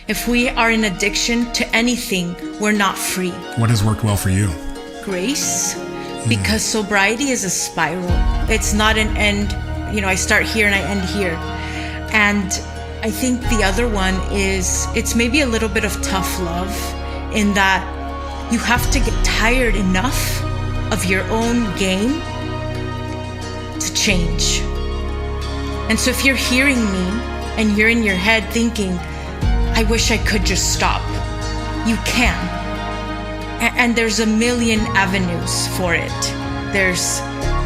If we are in addiction to anything, we're not free. What has worked well for you? Grace, because sobriety is a spiral. It's not an end. I start here and I end here. And I think the other one is, it's maybe a little bit of tough love, in that you have to get tired enough of your own game to change. And so if you're hearing me and you're in your head thinking, I wish I could just stop, you can. And there's a million avenues for it. There's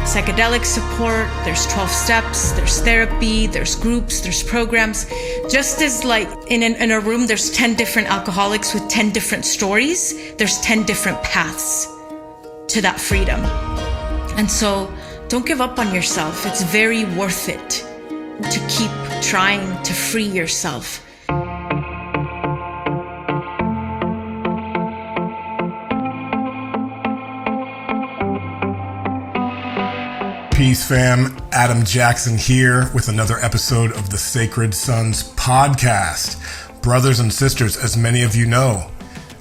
psychedelic support, there's 12 steps, there's therapy, there's groups, there's programs. Just as like in a room, there's 10 different alcoholics with 10 different stories, there's 10 different paths to that freedom. And so don't give up on yourself. It's very worth it to keep trying to free yourself. Peace, fam. Adam Jackson here with another episode of the Sacred Sons podcast. Brothers and sisters, as many of you know,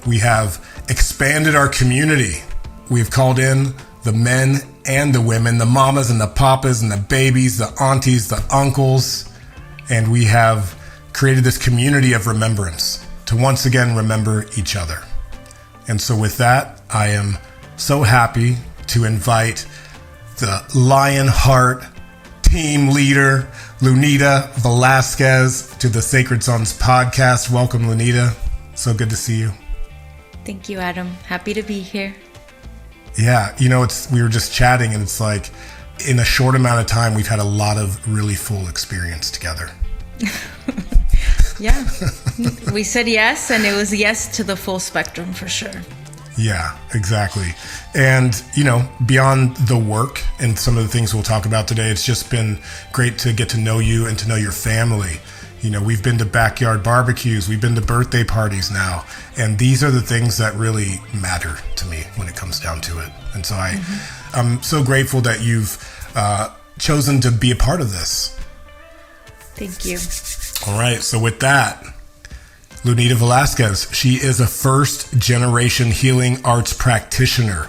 we have expanded our community. We've called in the men and the women, the mamas and the papas and the babies, the aunties, the uncles, and we have created this community of remembrance to once again remember each other. And so with that, I am so happy to invite the Lionheart team leader, Lunita Velasquez, to the Sacred Sons podcast. Welcome, Lunita. So good to see you. Thank you, Adam. Happy to be here. Yeah, we were just chatting, and it's like in a short amount of time, we've had a lot of really full experience together. Yeah, we said yes, and it was yes to the full spectrum for sure. Yeah, exactly. And, beyond the work and some of the things we'll talk about today, it's just been great to get to know you and to know your family. We've been to backyard barbecues, we've been to birthday parties now, and these are the things that really matter to me when it comes down to it. And so I'm so grateful that you've chosen to be a part of this. Thank you. All right, so with that, Lunita Velasquez, she is a first-generation healing arts practitioner.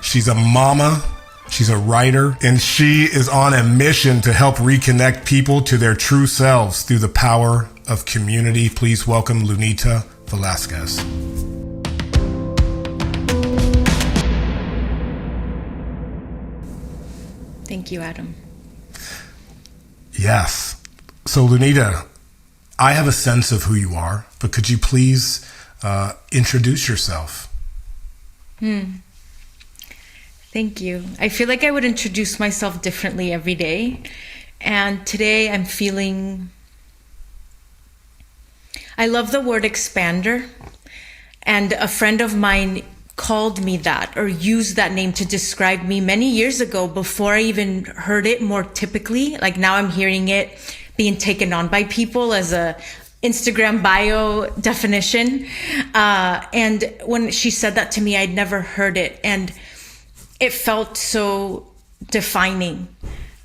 She's a mama, she's a writer, and she is on a mission to help reconnect people to their true selves through the power of community. Please welcome Lunita Velasquez. Thank you, Adam. Yes. So, Lunita, I have a sense of who you are, but could you please introduce yourself? Thank you. I feel like I would introduce myself differently every day. And today I'm feeling, I love the word expander. And a friend of mine called me that, or used that name to describe me many years ago before I even heard it more typically. Like now I'm hearing it being taken on by people as a Instagram bio definition. And when she said that to me, I'd never heard it. And it felt so defining,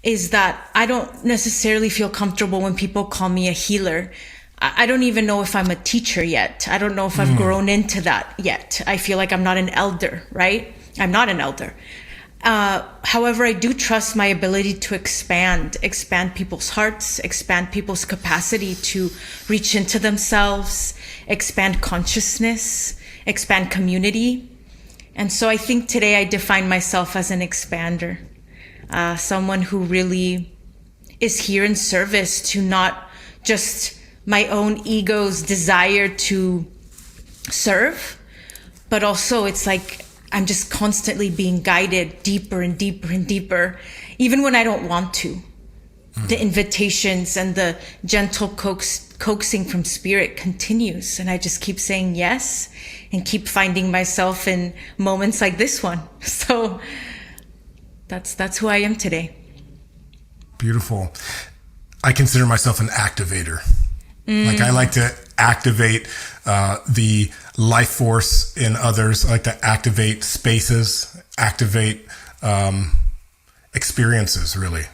is that I don't necessarily feel comfortable when people call me a healer. I don't even know if I'm a teacher yet. I don't know if I've grown into that yet. I feel like I'm not an elder, right? I'm not an elder. However, I do trust my ability to expand people's hearts, expand people's capacity to reach into themselves, expand consciousness, expand community. And so I think today I define myself as an expander, someone who really is here in service to not just my own ego's desire to serve, but also it's like I'm just constantly being guided deeper and deeper and deeper, even when I don't want to. The invitations and the gentle coaxing from spirit continues, and I just keep saying yes and keep finding myself in moments like this one. So that's who I am today. Beautiful. I consider myself an activator. Like I like to activate the life force in others. I like to activate spaces, activate experiences, really,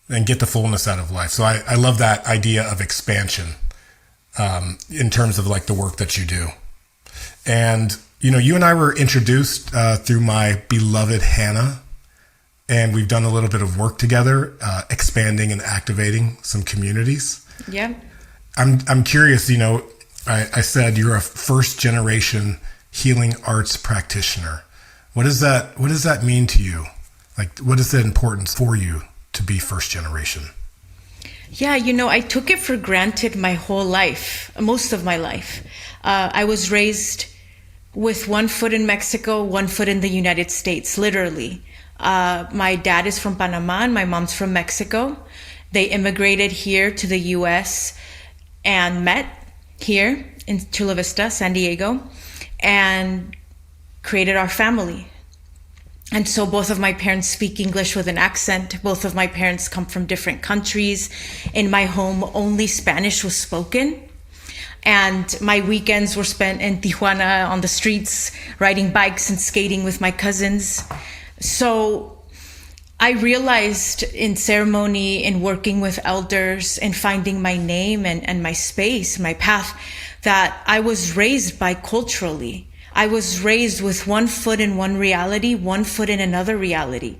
and get the fullness out of life. So I love that idea of expansion. in terms of like the work that you do. And, you and I were introduced through my beloved Hannah, and we've done a little bit of work together, expanding and activating some communities. Yeah. I'm curious, I said you're a first generation healing arts practitioner. What does that mean to you? Like, what is the importance for you to be first generation? Yeah, I took it for granted my whole life, most of my life. I was raised with one foot in Mexico, one foot in the United States, literally. My dad is from Panama and my mom's from Mexico. They immigrated here to the US and met here in Chula Vista, San Diego, and created our family. And so both of my parents speak English with an accent. Both of my parents come from different countries. In my home, only Spanish was spoken. And my weekends were spent in Tijuana on the streets, riding bikes and skating with my cousins. So I realized in ceremony, in working with elders, in finding my name and my space, my path, that I was raised biculturally. I was raised with one foot in one reality, one foot in another reality.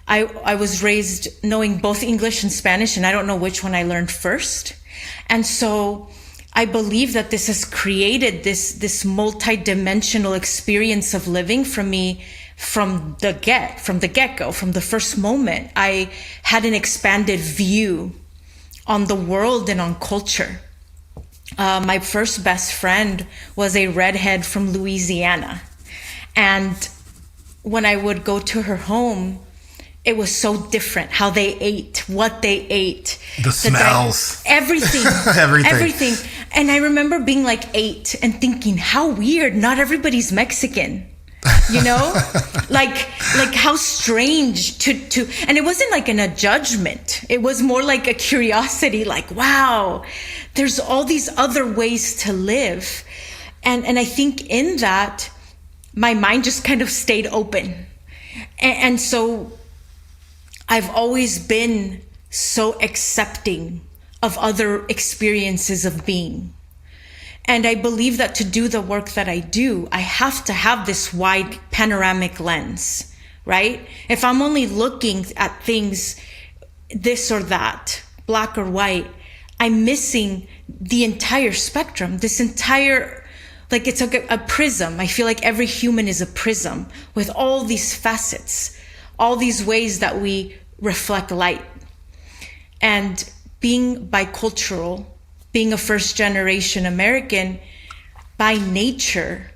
I was raised knowing both English and Spanish, and I don't know which one I learned first. And so I believe that this has created this multi-dimensional experience of living for me from the get-go, from the first moment. I had an expanded view on the world and on culture. My first best friend was a redhead from Louisiana. And when I would go to her home, it was so different how they ate, what they ate. The smells. Everything. Everything. And I remember being like 8 and thinking, how weird, not everybody's Mexican. like how strange to, and it wasn't like in a judgment. It was more like a curiosity, like, wow, there's all these other ways to live. And I think in that, my mind just kind of stayed open. And so I've always been so accepting of other experiences of being. And I believe that to do the work that I do, I have to have this wide panoramic lens, right? If I'm only looking at things this or that, black or white, I'm missing the entire spectrum, this entire, like it's a prism. I feel like every human is a prism with all these facets, all these ways that we reflect light. And being bicultural, being a first generation American, by nature,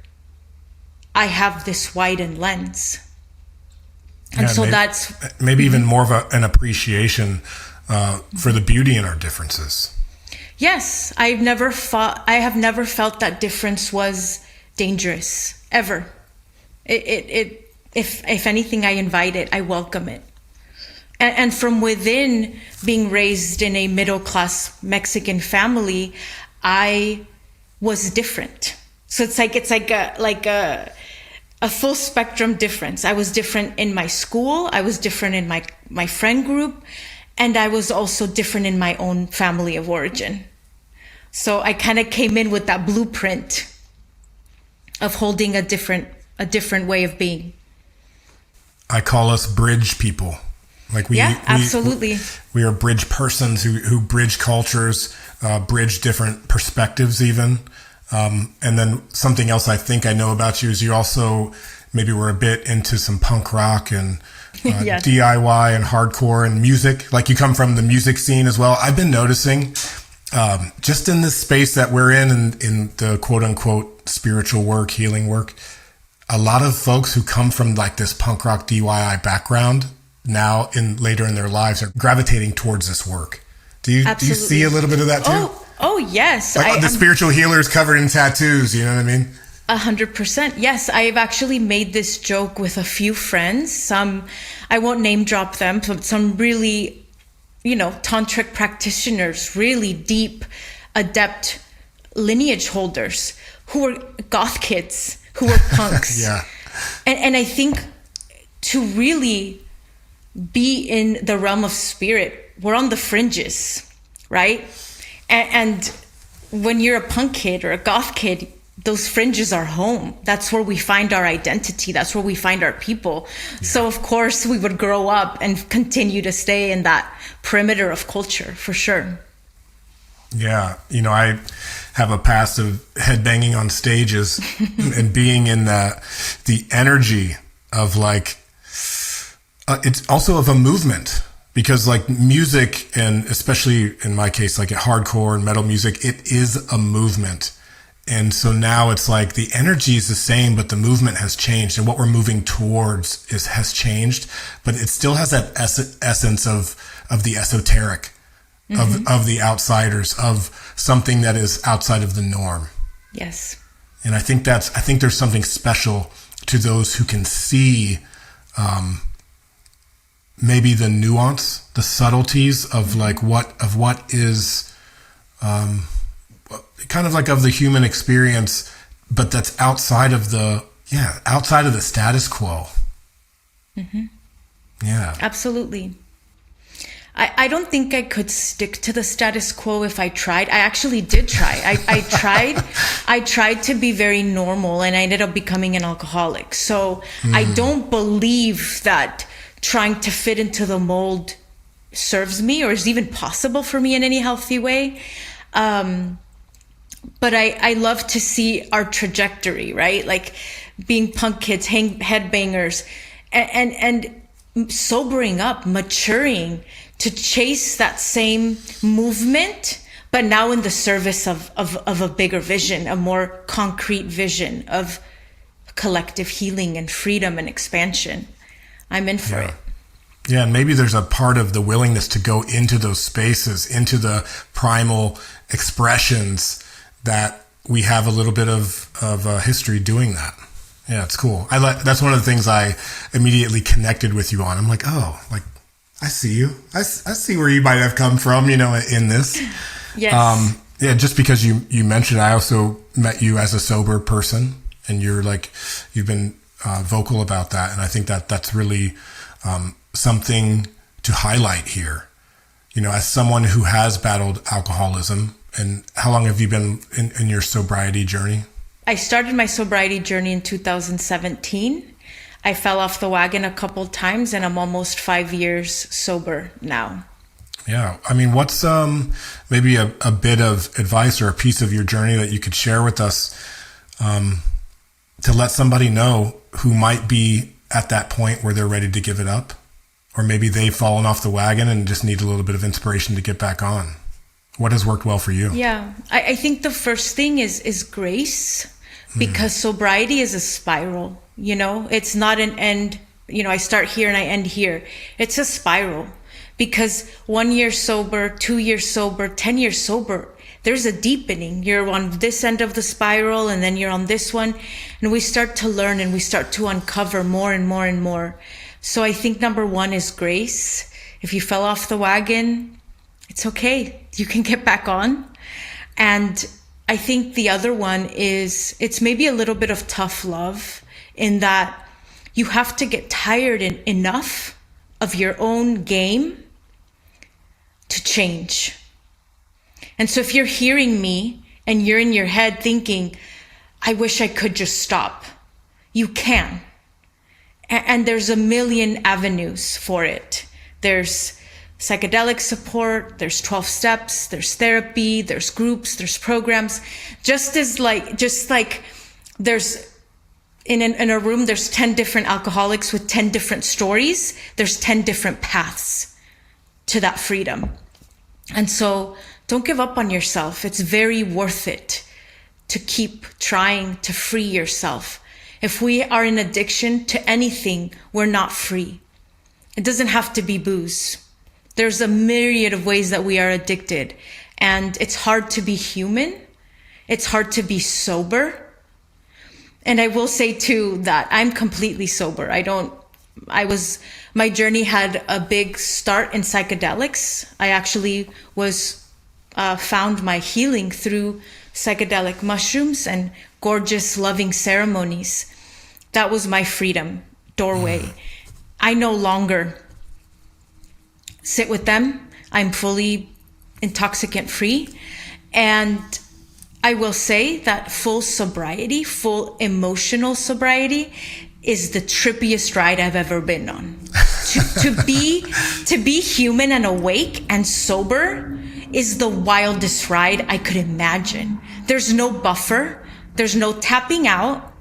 I have this widened lens. And so that's maybe even more of an appreciation for the beauty in our differences. Yes, I have never felt that difference was dangerous, ever. If anything, I invite it, I welcome it. And from within being raised in a middle-class Mexican family, I was different. So it's like a full spectrum difference. I was different in my school. I was different in my friend group. And I was also different in my own family of origin. So I kind of came in with that blueprint of holding a different way of being. I call us bridge people. Absolutely. We are bridge persons who bridge cultures, bridge different perspectives even. And then something else I think I know about you is you also maybe were a bit into some punk rock and yes. DIY and hardcore and music. Like you come from the music scene as well. I've been noticing just in this space that we're in the quote unquote spiritual work, healing work, a lot of folks who come from like this punk rock DIY background now later in their lives are gravitating towards this work. Do you see a little bit of that too? Oh yes. Like the spiritual healers covered in tattoos, you know what I mean? 100%. Yes, I've actually made this joke with a few friends. Some, I won't name drop them, but some really, tantric practitioners, really deep, adept lineage holders who were goth kids, who were punks. Yeah. And I think to really be in the realm of spirit, we're on the fringes, right? And when you're a punk kid or a goth kid, those fringes are home. That's where we find our identity. That's where we find our people. Yeah. So of course we would grow up and continue to stay in that perimeter of culture, for sure. Yeah. I have a past of headbanging on stages and being in the energy of like, it's also of a movement, because like music, and especially in my case, like hardcore and metal music, it is a movement. And so now it's like the energy is the same, but the movement has changed, and what we're moving towards has changed, but it still has that essence of the esoteric, of the outsiders, of something that is outside of the norm. Yes. And I think there's something special to those who can see, maybe the nuance, the subtleties of like what is, kind of like of the human experience, but that's outside of the status quo. Mm-hmm. Yeah, absolutely. I don't think I could stick to the status quo if I tried. I actually did try. I tried to be very normal, and I ended up becoming an alcoholic. So I don't believe that trying to fit into the mold serves me or is even possible for me in any healthy way. But I love to see our trajectory, right? Like being punk kids, headbangers, and sobering up, maturing to chase that same movement, but now in the service of a bigger vision, a more concrete vision of collective healing and freedom and expansion. I'm in for it. Yeah, and maybe there's a part of the willingness to go into those spaces, into the primal expressions, that we have a little bit of history doing that. Yeah, it's cool. That's one of the things I immediately connected with you on. I'm like, oh, like I see you. I see where you might have come from, in this. Yes. Yeah, just because you mentioned, I also met you as a sober person, and you've been vocal about that, and I think that's really something to highlight here. As someone who has battled alcoholism. And how long have you been in your sobriety journey? I started my sobriety journey in 2017. I fell off the wagon a couple times, and I'm almost 5 years sober now. Yeah. I mean, what's maybe a bit of advice or a piece of your journey that you could share with us to let somebody know who might be at that point where they're ready to give it up? Or maybe they've fallen off the wagon and just need a little bit of inspiration to get back on. What has worked well for you? Yeah, I think the first thing is grace, because sobriety is a spiral. It's not an end. I start here and I end here. It's a spiral, because 1 year sober, 2 years sober, 10 years sober, there's a deepening. You're on this end of the spiral, and then you're on this one, and we start to learn and we start to uncover more and more and more. So I think number one is grace. If you fell off the wagon, it's okay. You can get back on. And I think the other one is, it's maybe a little bit of tough love, in that you have to get tired enough of your own game to change. And so if you're hearing me and you're in your head thinking, I wish I could just stop, you can. And there's a million avenues for it. There's psychedelic support, there's 12 steps, there's therapy, there's groups, there's programs. Just like there's in a room, there's 10 different alcoholics with 10 different stories. There's 10 different paths to that freedom. And so don't give up on yourself. It's very worth it to keep trying to free yourself. If we are in addiction to anything, we're not free. It doesn't have to be booze. There's a myriad of ways that we are addicted, and it's hard to be human. It's hard to be sober. And I will say too that I'm completely sober. My journey had a big start in psychedelics. I actually found my healing through psychedelic mushrooms and gorgeous, loving ceremonies. That was my freedom doorway. I no longer sit with them. I'm fully intoxicant free. And I will say that full sobriety, full emotional sobriety is the trippiest ride I've ever been on. to be human and awake and sober is the wildest ride I could imagine. There's no buffer. There's no tapping out.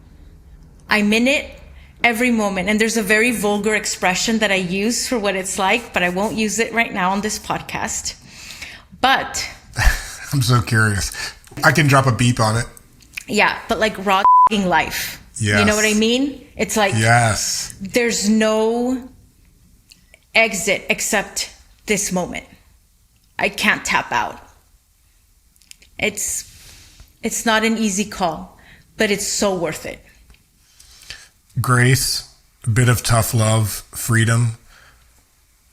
I'm in it every moment. And there's a very vulgar expression that I use for what it's like, but I won't use it right now on this podcast. But I'm so curious. I can drop a beep on it. Yeah, but like raw life. Yes. You know what I mean? It's like, yes, there's no exit except this moment. I can't tap out. It's not an easy call, but it's so worth it. Grace, a bit of tough love, freedom.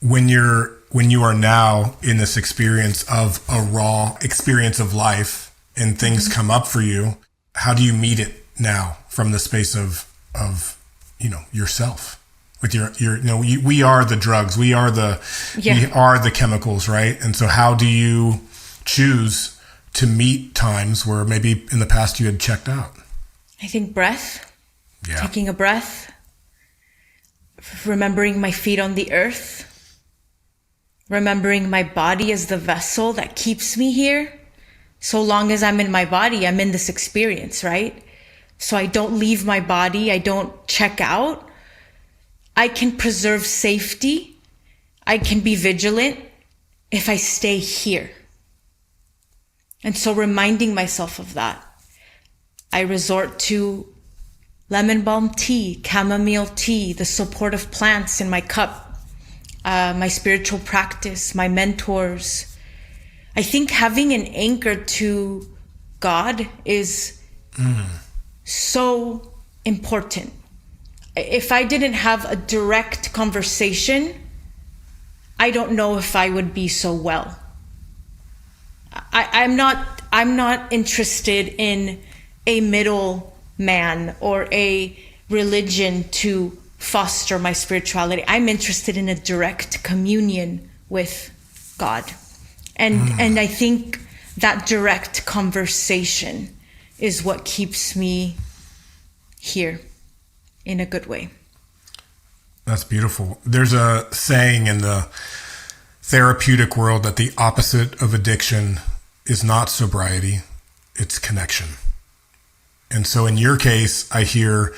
When you are now in this experience of a raw experience of life and things come up for you, how do you meet it now from the space of yourself? With we are the drugs, we are the chemicals, right? And so how do you choose to meet times where maybe in the past you had checked out? I think breath. Yeah. Taking a breath, remembering my feet on the earth, remembering my body as the vessel that keeps me here. So long as I'm in my body, I'm in this experience, right? So I don't leave my body. I don't check out. I can preserve safety. I can be vigilant if I stay here. And so reminding myself of that, I resort to lemon balm tea, chamomile tea, the support of plants in my cup, my spiritual practice, my mentors. I think having an anchor to God is so important. If I didn't have a direct conversation, I don't know if I would be so well. I'm not interested in a middle man or a religion to foster my spirituality. I'm interested in a direct communion with God. And I think that direct conversation is what keeps me here in a good way. That's beautiful. There's a saying in the therapeutic world that the opposite of addiction is not sobriety, it's connection. And so in your case, I hear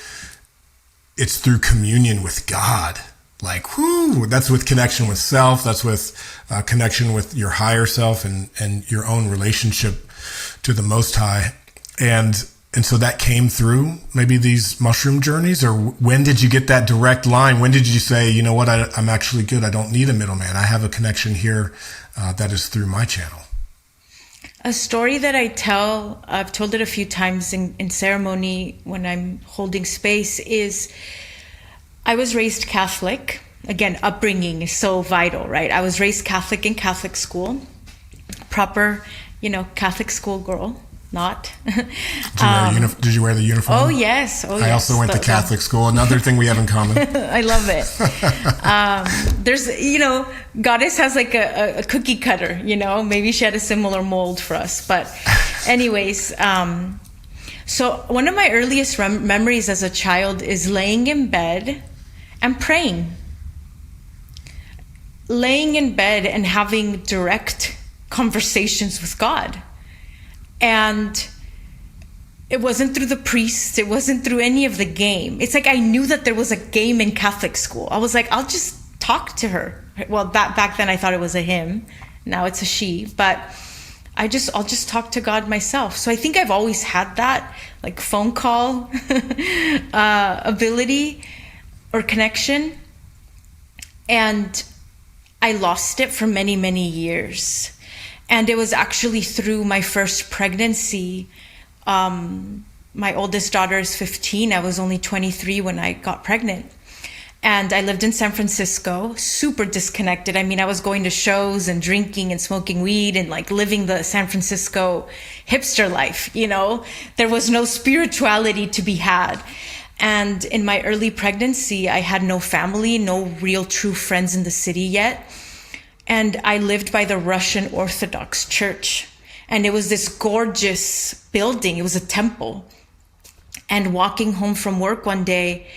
it's through communion with God. Like, whoo, that's with connection with self. That's with connection with your higher self and your own relationship to the Most High. And so that came through maybe these mushroom journeys, or when did you get that direct line? When did you say, you know what, I'm actually good. I don't need a middleman. I have a connection here that is through my channel. A story that I tell, I've told it a few times in ceremony when I'm holding space, is I was raised Catholic. Again, upbringing is so vital, right? I was raised Catholic in Catholic school, proper, Catholic school girl, not. Did you wear the uniform? Oh, yes. Oh, yes. I also went to Catholic school. Another thing we have in common. I love it. There's, Goddess has like a cookie cutter, maybe she had a similar mold for us. But anyways, so one of my earliest memories as a child is laying in bed and praying. Laying in bed and having direct conversations with God. And it wasn't through the priest. It wasn't through any of the game. It's like I knew that there was a game in Catholic school. I was like, I'll just talk to her. Well, back then I thought it was a him. Now it's a she. But I'll just talk to God myself. So I think I've always had that, like phone call ability or connection. And I lost it for many, many years. And it was actually through my first pregnancy. My oldest daughter is 15. I was only 23 when I got pregnant. And I lived in San Francisco, super disconnected. I mean, I was going to shows and drinking and smoking weed and like living the San Francisco hipster life, There was no spirituality to be had. And in my early pregnancy, I had no family, no real true friends in the city yet. And I lived by the Russian Orthodox Church. And it was this gorgeous building. It was a temple. And walking home from work one day,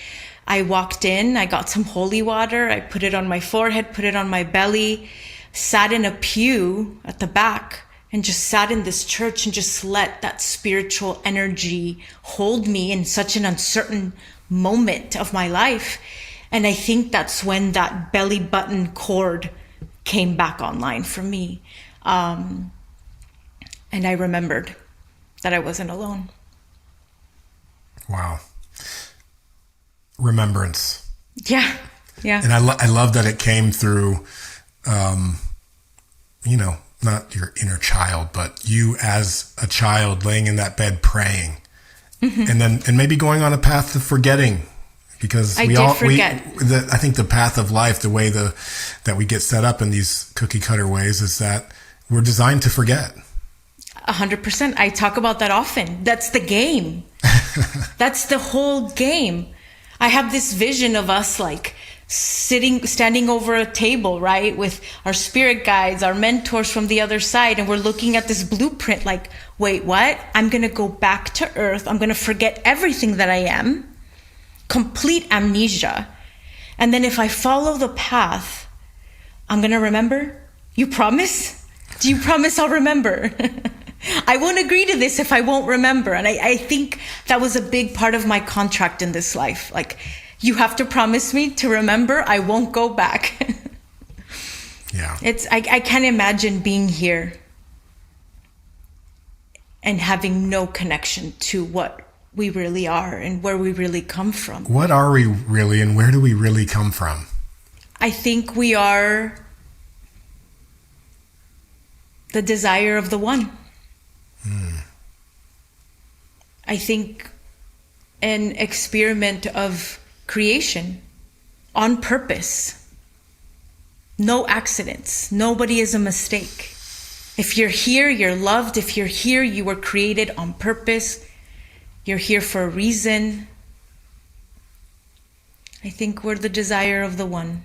I walked in, I got some holy water, I put it on my forehead, put it on my belly, sat in a pew at the back, and just sat in this church and just let that spiritual energy hold me in such an uncertain moment of my life. And I think that's when that belly button cord came back online for me. And I remembered that I wasn't alone. Wow. Remembrance. Yeah. Yeah. And I love that it came through, not your inner child, but you as a child laying in that bed praying, and maybe going on a path of forgetting, because I think the path of life, the way that we get set up in these cookie cutter ways, is that we're designed to forget. 100%. I talk about that often. That's the game. That's the whole game. I have this vision of us like standing over a table, right, with our spirit guides, our mentors from the other side, and we're looking at this blueprint like, wait, what? I'm going to go back to earth. I'm going to forget everything that I am. Complete amnesia. And then if I follow the path, I'm going to remember. You promise? Do you promise I'll remember? I won't agree to this if I won't remember. And I think that was a big part of my contract in this life. Like, you have to promise me to remember. I won't go back. Yeah. I can't imagine being here and having no connection to what we really are and where we really come from. What are we really, and where do we really come from? I think we are the desire of the one. I think an experiment of creation on purpose. No accidents. Nobody is a mistake. If you're here, you're loved. If you're here, you were created on purpose. You're here for a reason. I think we're the desire of the one.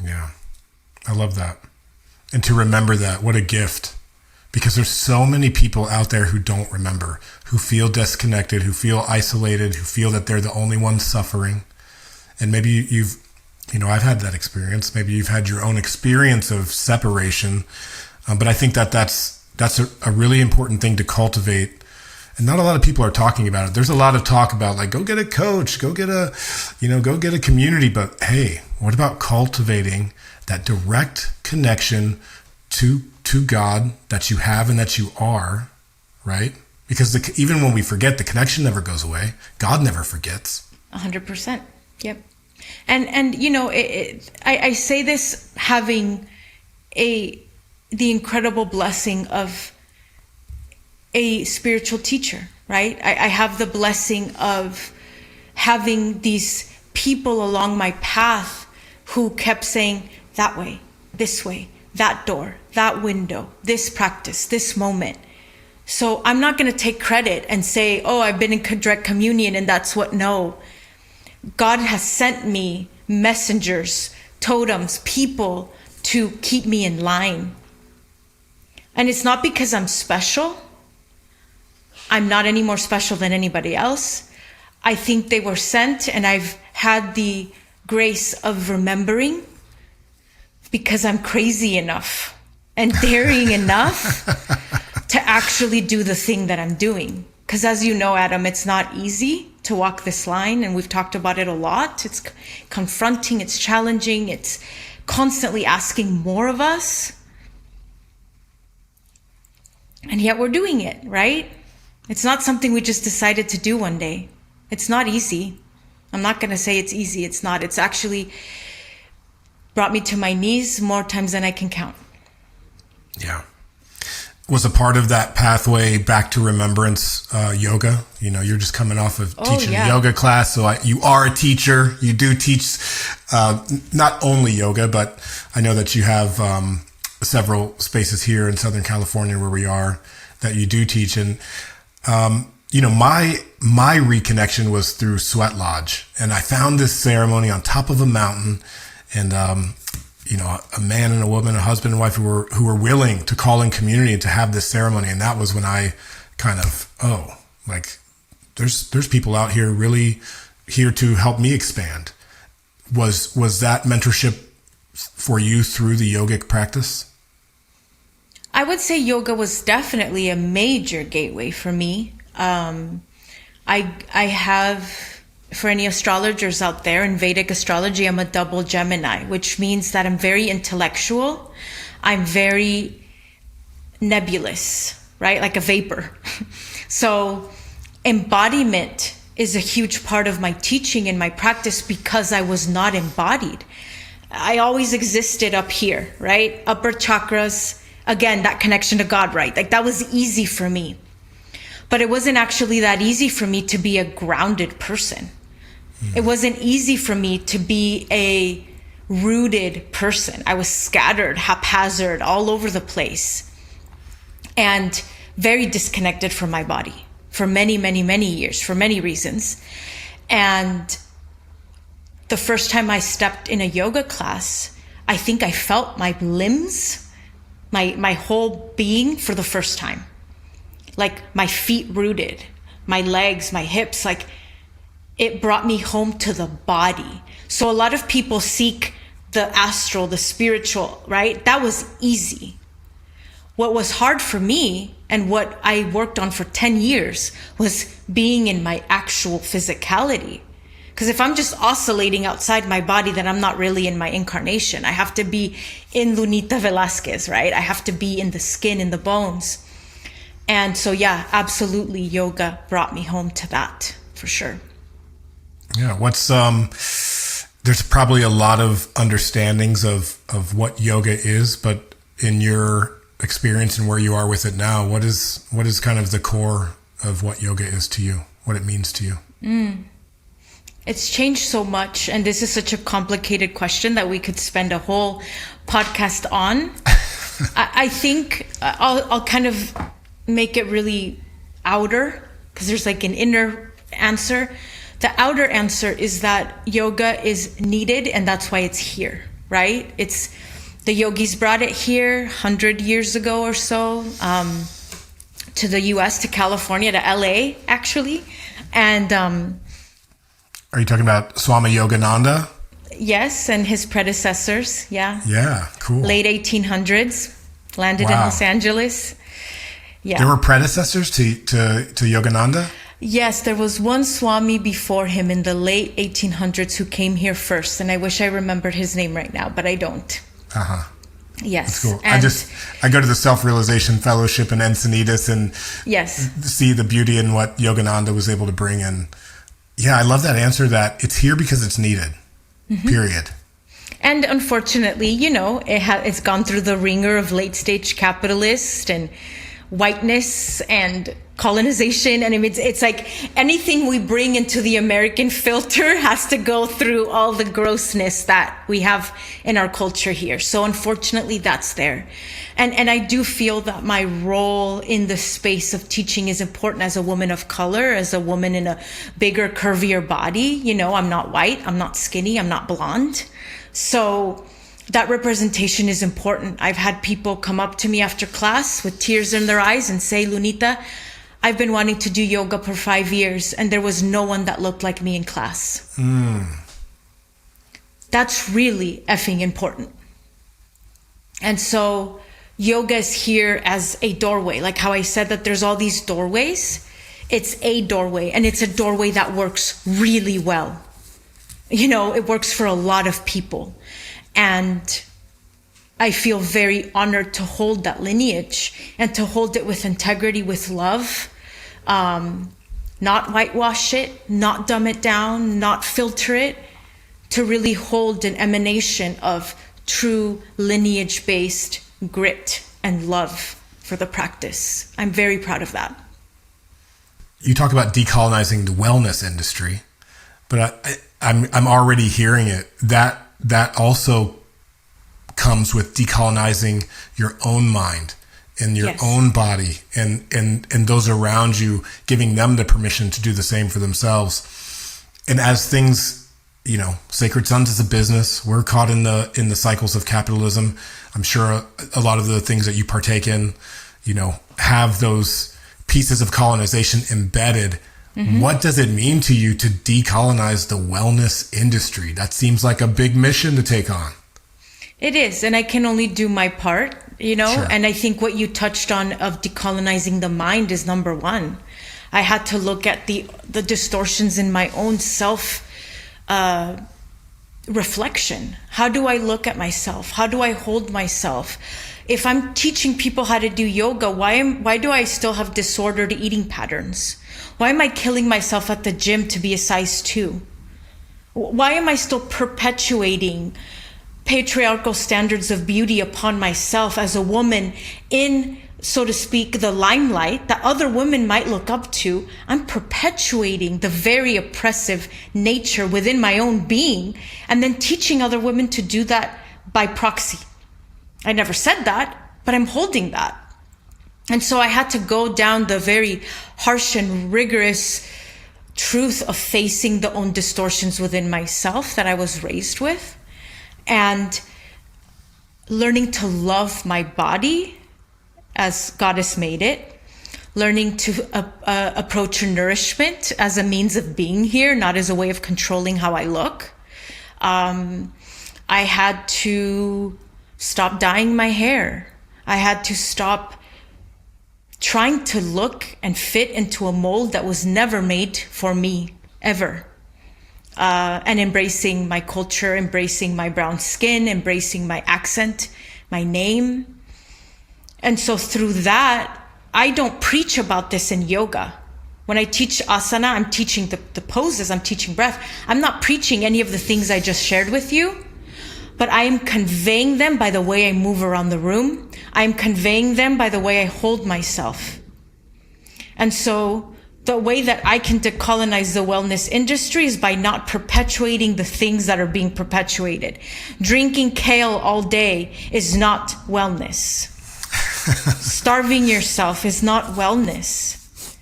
Yeah, I love that. And to remember that, what a gift. Because there's so many people out there who don't remember, who feel disconnected, who feel isolated, who feel that they're the only ones suffering. And maybe I've had that experience. Maybe you've had your own experience of separation. But I think that's a really important thing to cultivate. And not a lot of people are talking about it. There's a lot of talk about like, go get a coach, go get a community. But hey, what about cultivating that direct connection to God that you have and that you are, right? Because even when we forget, the connection never goes away. God never forgets. 100%. Yep. And I say this having the incredible blessing of a spiritual teacher, right? I have the blessing of having these people along my path who kept saying, that way, this way, that door, that window, this practice, this moment. So I'm not going to take credit and say, oh, I've been in direct communion and that's what. No. God has sent me messengers, totems, people to keep me in line. And it's not because I'm special. I'm not any more special than anybody else. I think they were sent, and I've had the grace of remembering because I'm crazy enough and daring enough to actually do the thing that I'm doing. Because as you know, Adam, it's not easy to walk this line, and we've talked about it a lot. It's confronting, it's challenging, it's constantly asking more of us. And yet we're doing it, right? It's not something we just decided to do one day. It's not easy. I'm not going to say it's easy. It's not. It's actually brought me to my knees more times than I can count. Yeah. Was a part of that pathway back to remembrance yoga? You're just coming off of teaching a yoga class. So you are a teacher. You do teach not only yoga, but I know that you have several spaces here in Southern California where we are that you do teach. And, my reconnection was through Sweat Lodge. And I found this ceremony on top of a mountain. And, a man and a woman, a husband and wife who were willing to call in community and to have this ceremony. And that was when I kind of, there's people out here really here to help me expand. Was that mentorship for you through the yogic practice? I would say yoga was definitely a major gateway for me. I have, for any astrologers out there, in Vedic astrology, I'm a double Gemini, which means that I'm very intellectual. I'm very nebulous, right? Like a vapor. So embodiment is a huge part of my teaching and my practice because I was not embodied. I always existed up here, right? Upper chakras, again, that connection to God, right? Like that was easy for me. But it wasn't actually that easy for me to be a grounded person. It wasn't easy for me to be a rooted person. I was scattered, haphazard, all over the place, and very disconnected from my body for many, many, many years, for many reasons. And the first time I stepped in a yoga class, I think I felt my limbs, my whole being for the first time. Like my feet rooted, my legs, my hips, like it brought me home to the body. So a lot of people seek the astral, the spiritual, right? That was easy. What was hard for me and what I worked on for 10 years was being in my actual physicality. Because if I'm just oscillating outside my body, then I'm not really in my incarnation. I have to be in Lunita Velasquez, right? I have to be in the skin, in the bones. And so, yeah, absolutely, yoga brought me home to that, for sure. Yeah, there's probably a lot of understandings of what yoga is, but in your experience and where you are with it now, what is kind of the core of what yoga is to you, what it means to you? It's changed so much, and this is such a complicated question that we could spend a whole podcast on. I think I'll kind of make it really outer, because there's like an inner answer. The outer answer is that yoga is needed, and that's why it's here, right? It's the yogis brought it here 100 years ago or so, to the US, to California, to LA, actually. And are you talking about Swami Yogananda? Yes, and his predecessors, yeah. Yeah, cool. Late 1800s, landed in Los Angeles. Yeah. There were predecessors to Yogananda? Yes, there was one Swami before him in the late 1800s who came here first, and I wish I remembered his name right now, but I don't. Yes. That's cool. I go to the Self-Realization Fellowship in Encinitas and see the beauty in what Yogananda was able to bring in. Yeah, I love that answer, that it's here because it's needed, period. And unfortunately, it's gone through the ringer of late stage capitalist and whiteness and colonization. And it's like anything we bring into the American filter has to go through all the grossness that we have in our culture here. So unfortunately, that's there. And I do feel that my role in the space of teaching is important as a woman of color, as a woman in a bigger, curvier body. I'm not white, I'm not skinny, I'm not blonde. So that representation is important. I've had people come up to me after class with tears in their eyes and say, Lunita, I've been wanting to do yoga for 5 years and there was no one that looked like me in class. That's really effing important. And so yoga is here as a doorway. Like how I said that there's all these doorways. It's a doorway, and it's a doorway that works really well. It works for a lot of people. And I feel very honored to hold that lineage and to hold it with integrity, with love, not whitewash it, not dumb it down, not filter it, to really hold an emanation of true lineage-based grit and love for the practice. I'm very proud of that. You talk about decolonizing the wellness industry, but I'm already hearing it. That also comes with decolonizing your own mind and your own body and those around you, giving them the permission to do the same for themselves. And as things Sacred Sons is a business. We're caught in the cycles of capitalism. I'm sure a lot of the things that you partake in, have those pieces of colonization embedded. Mm-hmm. What does it mean to you to decolonize the wellness industry? That seems like a big mission to take on. It is, and I can only do my part, Sure. And I think what you touched on of decolonizing the mind is number one. I had to look at the distortions in my own self reflection. How do I look at myself? How do I hold myself? If I'm teaching people how to do yoga, why do I still have disordered eating patterns? Why am I killing myself at the gym to be a size 2? Why am I still perpetuating patriarchal standards of beauty upon myself as a woman in, so to speak, the limelight that other women might look up to? I'm perpetuating the very oppressive nature within my own being and then teaching other women to do that by proxy. I never said that, but I'm holding that. And so I had to go down the very harsh and rigorous truth of facing the own distortions within myself that I was raised with, and learning to love my body as Goddess made it, learning to approach nourishment as a means of being here, not as a way of controlling how I look. I had to stop dyeing my hair. I had to stop trying to look and fit into a mold that was never made for me, ever. And embracing my culture, embracing my brown skin, embracing my accent, my name. And so through that, I don't preach about this in yoga. When I teach asana, I'm teaching the poses, I'm teaching breath. I'm not preaching any of the things I just shared with you, but I am conveying them by the way I move around the room. I am conveying them by the way I hold myself. And so the way that I can decolonize the wellness industry is by not perpetuating the things that are being perpetuated. Drinking kale all day is not wellness. Starving yourself is not wellness.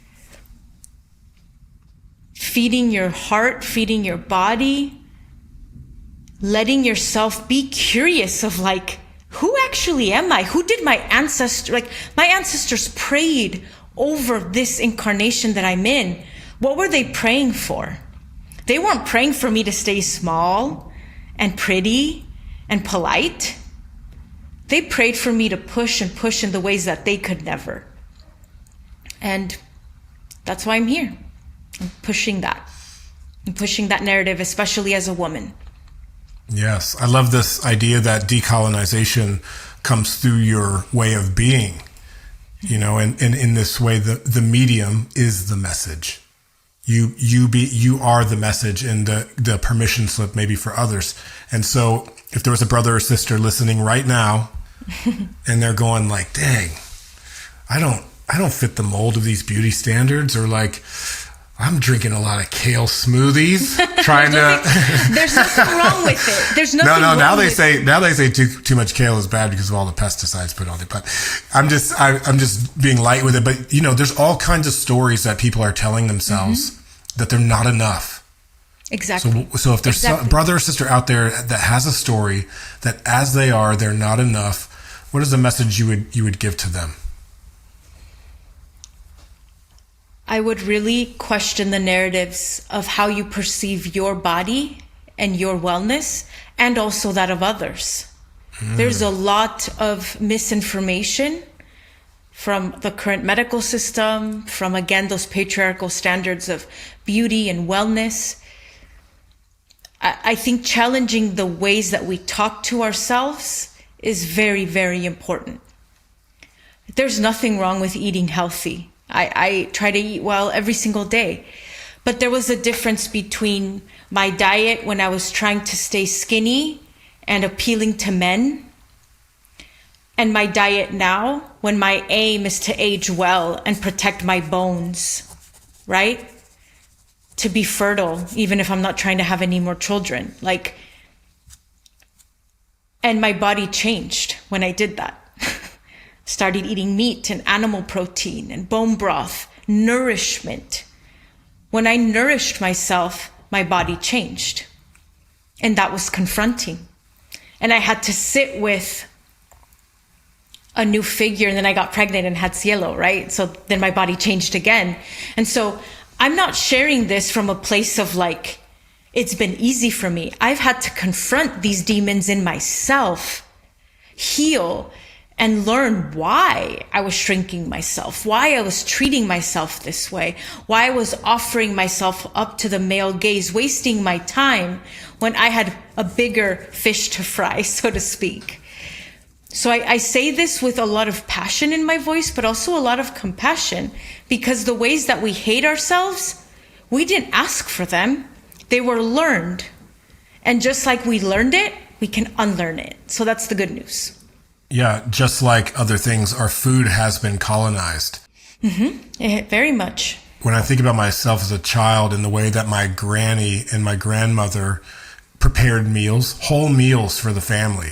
Feeding your heart, feeding your body, letting yourself be curious of who actually am I? Who did my ancestor, my ancestors prayed over this incarnation that I'm in. What were they praying for? They weren't praying for me to stay small and pretty and polite. They prayed for me to push and push in the ways that they could never. And that's why I'm here. I'm pushing that. I'm pushing that narrative, especially as a woman. Yes, I love this idea that decolonization comes through your way of being. And in this way, the medium is the message. You are the message and the permission slip maybe for others. And so if there was a brother or sister listening right now and they're going dang, I don't fit the mold of these beauty standards, or I'm drinking a lot of kale smoothies, trying to. There's nothing wrong with it. There's nothing. No. Wrong Now with they say too much kale is bad because of all the pesticides put on it. But I'm just being light with it. But there's all kinds of stories that people are telling themselves that they're not enough. Exactly. So if there's a brother or sister out there that has a story that as they are, they're not enough, what is the message you would give to them? I would really question the narratives of how you perceive your body and your wellness, and also that of others. There's a lot of misinformation from the current medical system, from, again, those patriarchal standards of beauty and wellness. I think challenging the ways that we talk to ourselves is very, very important. There's nothing wrong with eating healthy. I try to eat well every single day. But there was a difference between my diet when I was trying to stay skinny and appealing to men, and my diet now when my aim is to age well and protect my bones, right? To be fertile, even if I'm not trying to have any more children. And my body changed when I did that. Started eating meat and animal protein and bone broth, nourishment. When I nourished myself, my body changed. And that was confronting. And I had to sit with a new figure, and then I got pregnant and had Cielo, right? So then my body changed again. And so I'm not sharing this from a place of like, it's been easy for me. I've had to confront these demons in myself, heal, and learn why I was shrinking myself, why I was treating myself this way, why I was offering myself up to the male gaze, wasting my time when I had a bigger fish to fry, so to speak. So I say this with a lot of passion in my voice, but also a lot of compassion, because the ways that we hate ourselves, we didn't ask for them. They were learned. And just like we learned it, we can unlearn it. So that's the good news. Yeah, just like other things, our food has been colonized. Very much. When I think about myself as a child and the way that my granny and my grandmother prepared meals, whole meals for the family,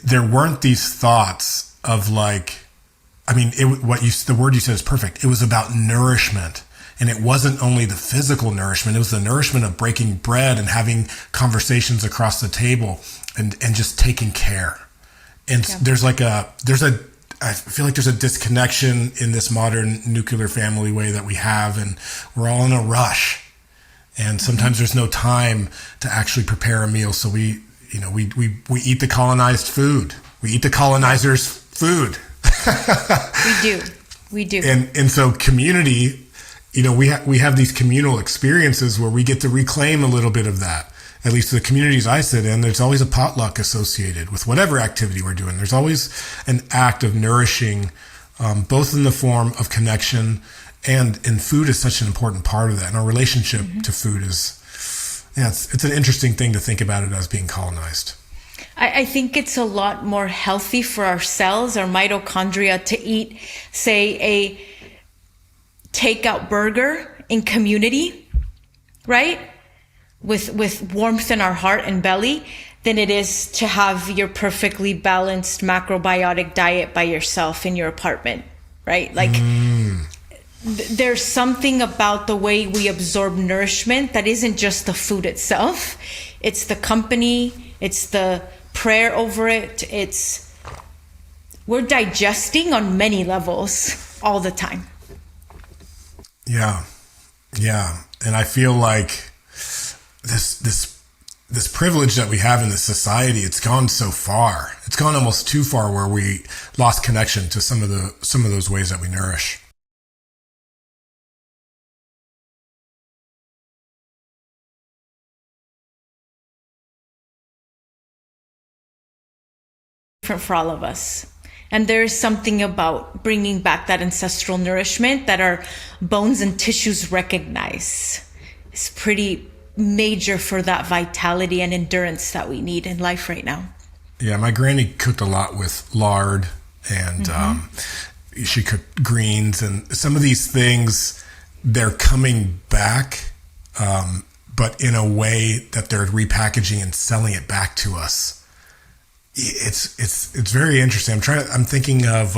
there weren't these thoughts of like, the word you said is perfect. It was about nourishment. And it wasn't only the physical nourishment, it was the nourishment of breaking bread and having conversations across the table and just taking care. And I feel like there's a disconnection in this modern nuclear family way that we have, and we're all in a rush. And sometimes there's no time to actually prepare a meal. So we eat the colonized food. We eat the colonizers' food. We do. And so community, we have these communal experiences where we get to reclaim a little bit of that. At least the communities I sit in, there's always a potluck associated with whatever activity we're doing. There's always an act of nourishing, both in the form of connection and food is such an important part of that. And our relationship to food it's an interesting thing to think about it as being colonized. I think it's a lot more healthy for our cells, our mitochondria, to eat, say, a takeout burger in community, right? With warmth in our heart and belly, than it is to have your perfectly balanced macrobiotic diet by yourself in your apartment, right? Like there's something about the way we absorb nourishment that isn't just the food itself. It's the company, it's the prayer over it. We're digesting on many levels all the time. Yeah. And I feel like this privilege that we have in this society, it's gone so far. It's gone almost too far where we lost connection to some of those ways that we nourish. Different for all of us. And there's something about bringing back that ancestral nourishment that our bones and tissues recognize. It's pretty major for that vitality and endurance that we need in life right now. Yeah, my granny cooked a lot with lard, and she cooked greens, and some of these things, they're coming back, but in a way that they're repackaging and selling it back to us. It's very interesting. I'm thinking of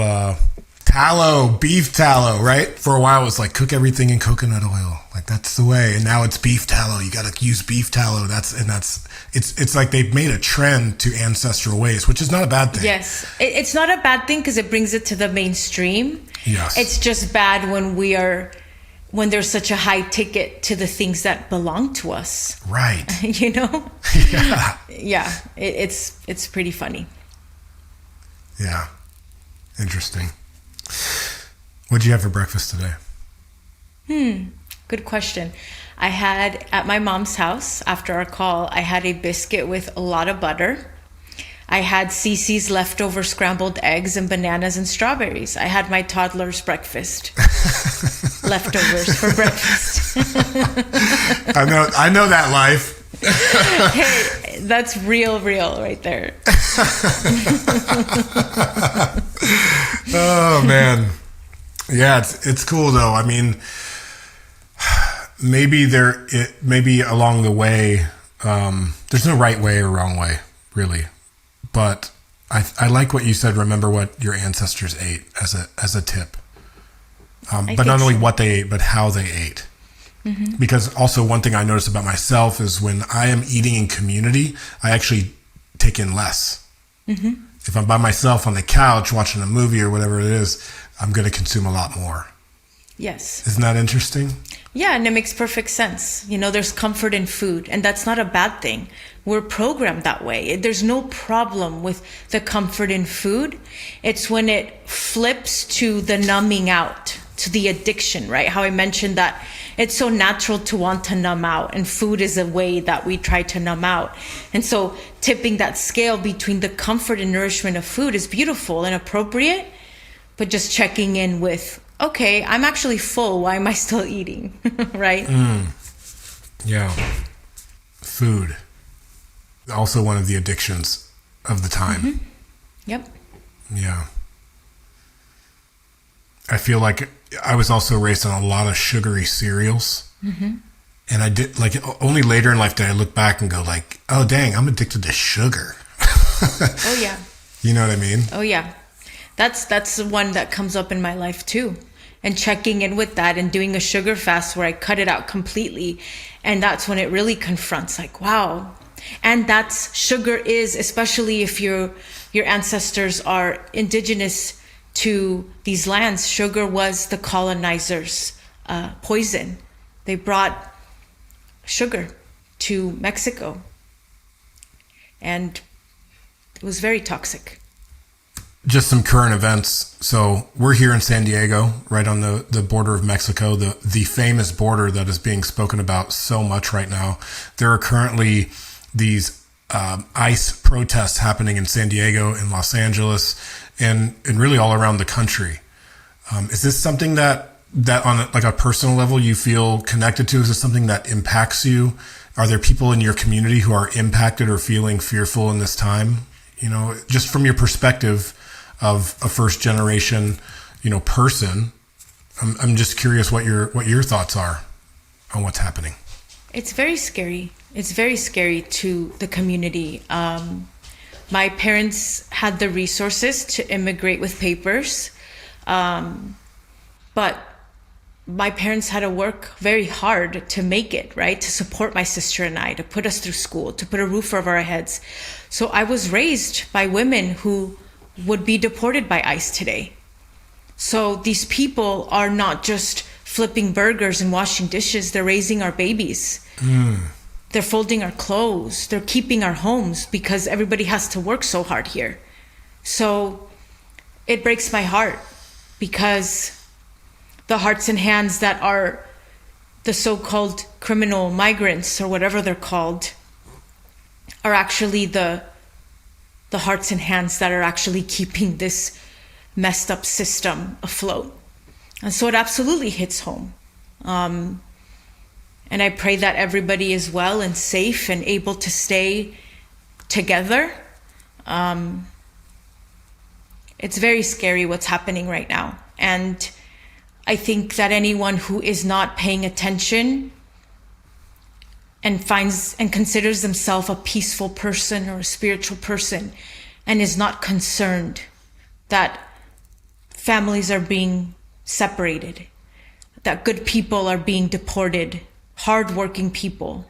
tallow, beef tallow, right? For a while it was like cook everything in coconut oil. Like that's the way. And now it's beef tallow. You got to use beef tallow. It's like they've made a trend to ancestral ways, which is not a bad thing. Yes. It's not a bad thing because it brings it to the mainstream. Yes. It's just bad when there's such a high ticket to the things that belong to us. Right. Yeah. Yeah. It's pretty funny. Yeah. Interesting. What'd you have for breakfast today? Good question. I had at my mom's house after our call, I had a biscuit with a lot of butter. I had Cece's leftover scrambled eggs and bananas and strawberries. I had my toddler's breakfast. Leftovers for breakfast. I know that life. Hey, that's real right there. Oh man. Yeah, it's cool though. I mean, maybe along the way, there's no right way or wrong way, really. But I like what you said. Remember what your ancestors ate as a tip. But not only what they ate, but how they ate. Because also one thing I notice about myself is when I am eating in community, I actually take in less. If I'm by myself on the couch watching a movie or whatever it is, I'm going to consume a lot more. Yes. Isn't that interesting? Yeah, and it makes perfect sense. There's comfort in food, and that's not a bad thing. We're programmed that way. There's no problem with the comfort in food. It's when it flips to the numbing out, to the addiction, right? How I mentioned that it's so natural to want to numb out, and food is a way that we try to numb out. And so tipping that scale between the comfort and nourishment of food is beautiful and appropriate, but just checking in with, okay, I'm actually full. Why am I still eating? Right? Yeah. Food. Also one of the addictions of the time. Yep. Yeah. I feel like I was also raised on a lot of sugary cereals. And I did, only later in life did I look back and go like, oh, dang, I'm addicted to sugar. Oh, yeah. You know what I mean? Oh, yeah. That's the one that comes up in my life too. And checking in with that and doing a sugar fast where I cut it out completely. And that's when it really confronts, like, wow. And that's, sugar is, especially if your ancestors are indigenous to these lands, sugar was the colonizers' poison. They brought sugar to Mexico. And it was very toxic. Just some current events. So we're here in San Diego, right on the border of Mexico, the famous border that is being spoken about so much right now. There are currently these ICE protests happening in San Diego, in Los Angeles, and really all around the country. Is this something that on a personal level you feel connected to? Is this something that impacts you? Are there people in your community who are impacted or feeling fearful in this time? Just from your perspective of a first generation, person, I'm just curious what your thoughts are on what's happening. It's very scary. It's very scary to the community. My parents had the resources to immigrate with papers, but my parents had to work very hard to make it, right? To support my sister and I, to put us through school, to put a roof over our heads. So I was raised by women who would be deported by ICE today. So these people are not just flipping burgers and washing dishes. They're raising our babies. They're folding our clothes. They're keeping our homes because everybody has to work so hard here. So it breaks my heart because the hearts and hands that are the so-called criminal migrants or whatever they're called are actually the hearts and hands that are actually keeping this messed up system afloat. And so it absolutely hits home. And I pray that everybody is well and safe and able to stay together. It's very scary what's happening right now. And I think that anyone who is not paying attention and finds and considers themselves a peaceful person or a spiritual person and is not concerned that families are being separated, that good people are being deported, hardworking people,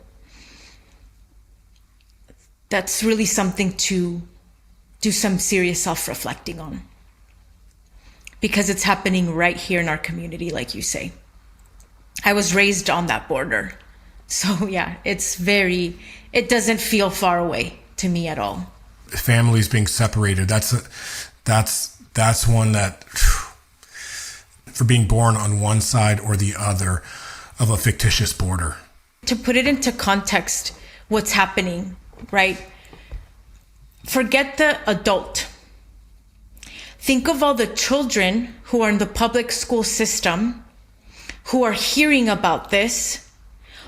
that's really something to do some serious self-reflecting on. Because it's happening right here in our community, like you say. I was raised on that border. So yeah, it doesn't feel far away to me at all. Families being separated, that's one that, for being born on one side or the other of a fictitious border. To put it into context, what's happening, right? Forget the adult. Think of all the children who are in the public school system who are hearing about this,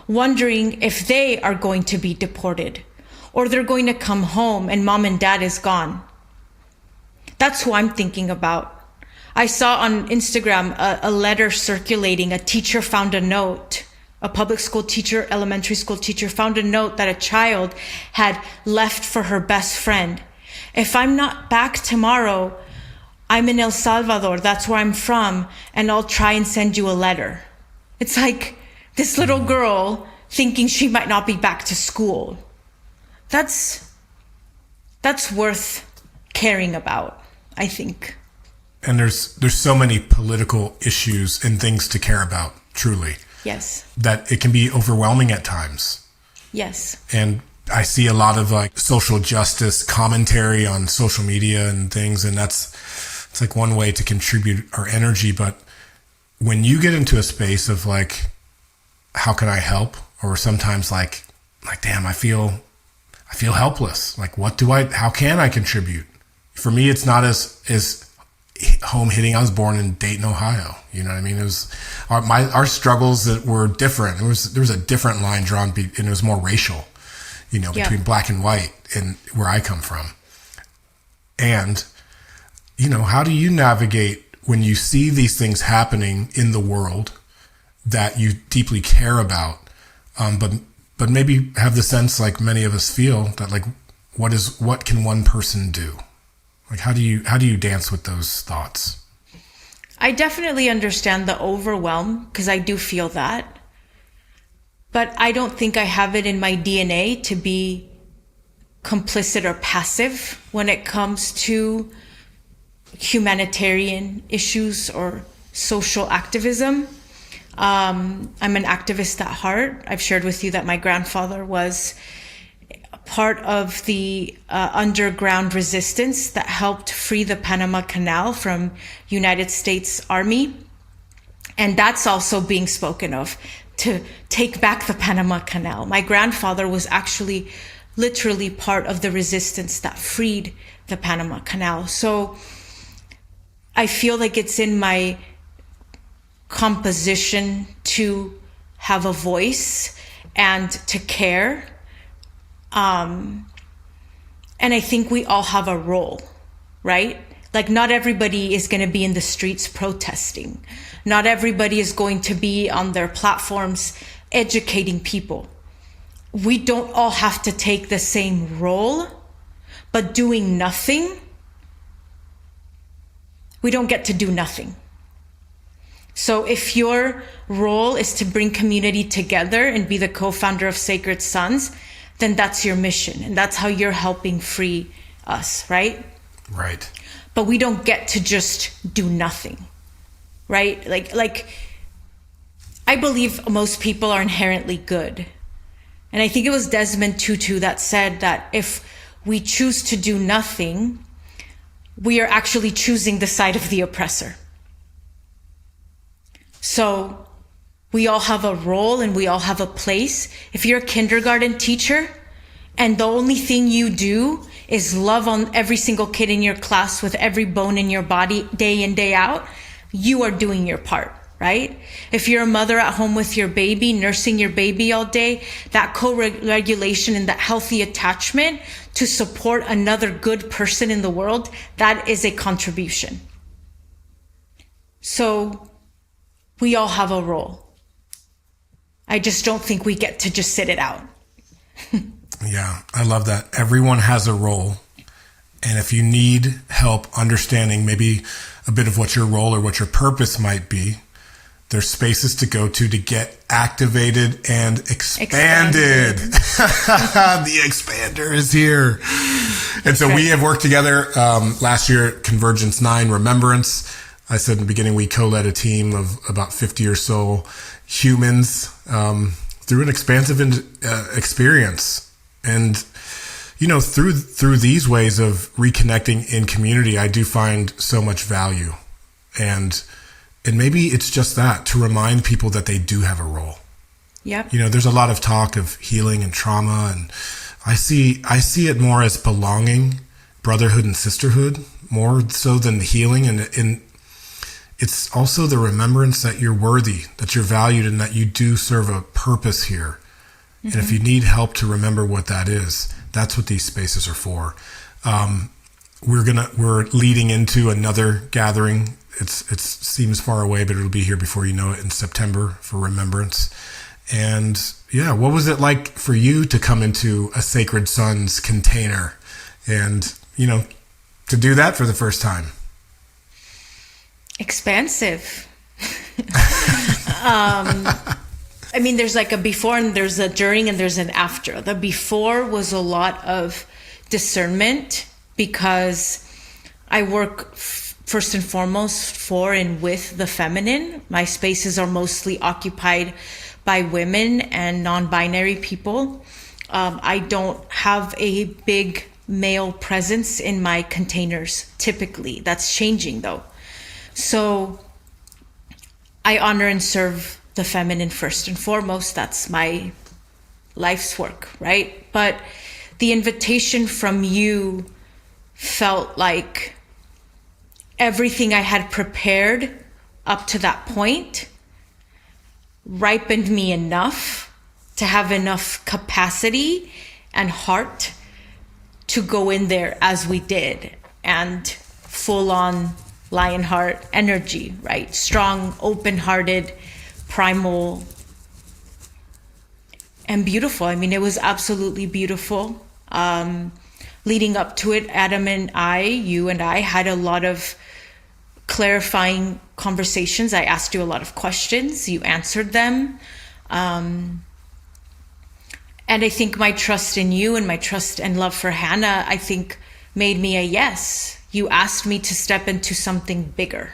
wondering if they are going to be deported or they're going to come home and mom and dad is gone. That's who I'm thinking about. I saw on Instagram a letter circulating. A teacher found a note. A public school teacher, elementary school teacher, found a note that a child had left for her best friend. If I'm not back tomorrow, I'm in El Salvador, that's where I'm from, and I'll try and send you a letter. It's like, this little girl thinking she might not be back to school. That's worth caring about, I think. And there's so many political issues and things to care about, truly. Yes. That it can be overwhelming at times. Yes. And I see a lot of like social justice commentary on social media and things, and it's like one way to contribute our energy. But when you get into a space of like, how can I help? Or sometimes like, damn, I feel helpless. Like, how can I contribute? For me, it's not as home hitting. I was born in Dayton, Ohio. You know what I mean? It was our struggles that were different. There was a different line drawn, and it was more racial, between black and white and where I come from. And, how do you navigate when you see these things happening in the world that you deeply care about, but maybe have the sense, like many of us feel, that like, what can one person do? Like, how do you dance with those thoughts? I definitely understand the overwhelm, because I do feel that. But I don't think I have it in my DNA to be complicit or passive when it comes to humanitarian issues or social activism. I'm an activist at heart. I've shared with you that my grandfather was part of the underground resistance that helped free the Panama Canal from United States Army. And that's also being spoken of, to take back the Panama Canal. My grandfather was actually literally part of the resistance that freed the Panama Canal. So I feel like it's in my composition to have a voice and to care. And I think we all have a role, right? Like, not everybody is going to be in the streets protesting. Not everybody is going to be on their platforms educating people. We don't all have to take the same role, but doing nothing, we don't get to do nothing. So if your role is to bring community together and be the co-founder of Sacred Sons, then that's your mission. And that's how you're helping free us, right? Right. But we don't get to just do nothing, right? Like I believe most people are inherently good. And I think it was Desmond Tutu that said that if we choose to do nothing, we are actually choosing the side of the oppressor. So we all have a role and we all have a place. If you're a kindergarten teacher and the only thing you do is love on every single kid in your class with every bone in your body day in, day out, you are doing your part, right? If you're a mother at home with your baby, nursing your baby all day, that co-regulation and that healthy attachment to support another good person in the world, that is a contribution. So we all have a role. I just don't think we get to just sit it out. Yeah, I love that. Everyone has a role. And if you need help understanding maybe a bit of what your role or what your purpose might be, there's spaces to go to get activated and expanded. The expander is here. And so we have worked together last year at Convergence 9 Remembrance. I said in the beginning, we co-led a team of about 50 or so humans through an expansive experience. And, through these ways of reconnecting in community, I do find so much value. And maybe it's just that, to remind people that they do have a role. Yep. There's a lot of talk of healing and trauma, and I see it more as belonging, brotherhood and sisterhood, more so than the healing. And it's also the remembrance that you're worthy, that you're valued, and that you do serve a purpose here. Mm-hmm. And if you need help to remember what that is, that's what these spaces are for. We're leading into another gathering. It seems far away, but it'll be here before you know it, in September, for Remembrance. And yeah, what was it like for you to come into a Sacred Sons container and, to do that for the first time? Expansive. I mean, there's like a before and there's a during and there's an after. The before was a lot of discernment because I work first and foremost for and with the feminine. My spaces are mostly occupied by women and non-binary people. I don't have a big male presence in my containers, typically. That's changing though. So I honor and serve the feminine first and foremost. That's my life's work, right? But the invitation from you felt like everything I had prepared up to that point ripened me enough to have enough capacity and heart to go in there as we did, and full on Lionheart energy, right? Strong, open-hearted, primal, and beautiful. I mean, it was absolutely beautiful. Leading up to it, you and I had a lot of clarifying conversations. I asked you a lot of questions. You answered them. And I think my trust in you and my trust and love for Hannah, I think, made me a yes. You asked me to step into something bigger.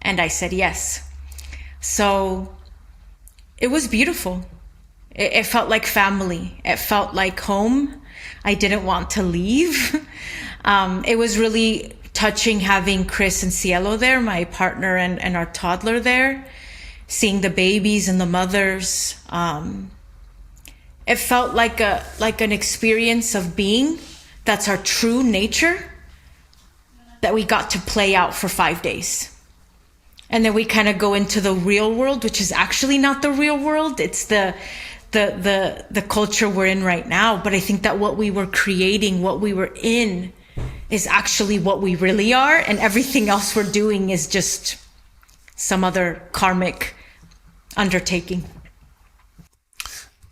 And I said yes. So it was beautiful. It felt like family. It felt like home. I didn't want to leave. It was really touching having Chris and Cielo there, my partner and our toddler there, seeing the babies and the mothers. It felt like an experience of being. That's our true nature that we got to play out for 5 days. And then we kind of go into the real world, which is actually not the real world. It's the culture we're in right now. But I think that what we were creating, what we were in, is actually what we really are. And everything else we're doing is just some other karmic undertaking.